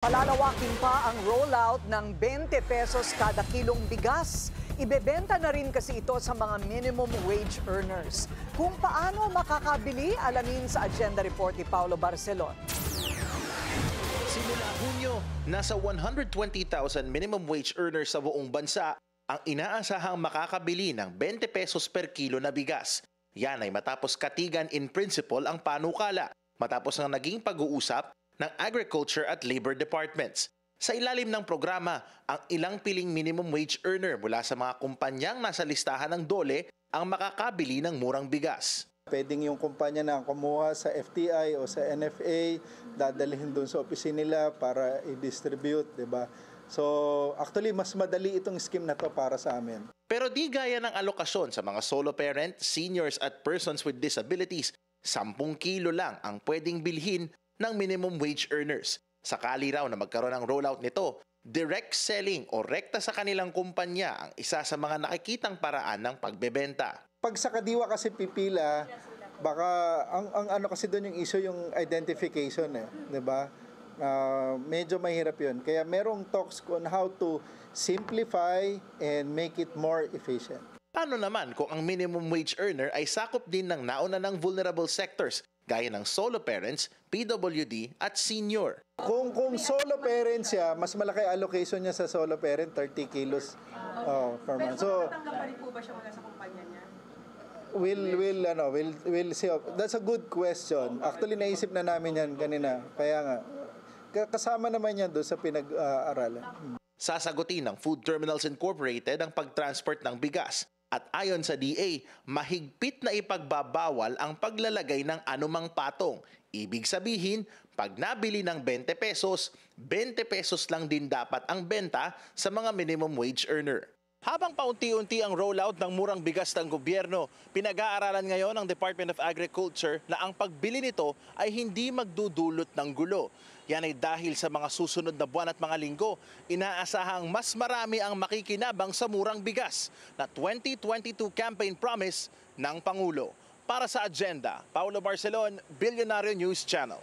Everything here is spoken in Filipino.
Palalawakin pa ang rollout ng 20 pesos kada kilong bigas. Ibebenta na rin kasi ito sa mga minimum wage earners. Kung paano makakabili, alamin sa agenda report ni Paulo Barcelon. Simula Hunyo, nasa 120,000 minimum wage earners sa buong bansa ang inaasahang makakabili ng 20 pesos per kilo na bigas. Yan ay matapos katigan in principle ang panukala, matapos ang naging pag-uusap ng Agriculture at Labor Departments. Sa ilalim ng programa, ang ilang piling minimum wage earner mula sa mga kumpanyang nasa listahan ng DOLE ang makakabili ng murang bigas. Pwedeng yung kumpanya na kumuha sa FTI o sa NFA, dadalhin doon sa opisina nila para i-distribute, di ba? So, actually, mas madali itong scheme na to para sa amin. Pero di gaya ng alokasyon sa mga solo parent, seniors at persons with disabilities, 10 kilo lang ang pwedeng bilhin ng minimum wage earners. Sakali raw na magkaroon ng rollout nito, direct selling o rekta sa kanilang kumpanya ang isa sa mga nakikitang paraan ng pagbebenta. Pag sa kadiwa kasi pipila, baka ang ano kasi doon yung issue yung identification, 'di ba? Medyo mahirap 'yun. Kaya merong talks on how to simplify and make it more efficient. Paano naman kung ang minimum wage earner ay sakop din ng nauna ng vulnerable sectors gaya ng solo parents, PWD at senior? Kung solo parent siya, mas malaki allocation niya sa solo parent, 30 kilos per month. So, tatanggap pa rin po ba siya mula sa kumpanya niya? We'll see. That's a good question. Actually, naisip na namin yan kanina. Kaya nga, kasama naman yan doon sa pinag-aaralan. Sasagutin ng Food Terminals Incorporated ang pag-transport ng bigas. At ayon sa DA, mahigpit na ipagbabawal ang paglalagay ng anumang patong. Ibig sabihin, pag nabili ng 20 pesos lang din dapat ang benta sa mga minimum wage earner. Habang paunti-unti ang rollout ng murang bigas ng gobyerno, pinag-aaralan ngayon ng Department of Agriculture na ang pagbili nito ay hindi magdudulot ng gulo. Yan ay dahil sa mga susunod na buwan at mga linggo, inaasahang mas marami ang makikinabang sa murang bigas na 2022 campaign promise ng Pangulo. Para sa agenda, Paulo Barcelon, Billionaire News Channel.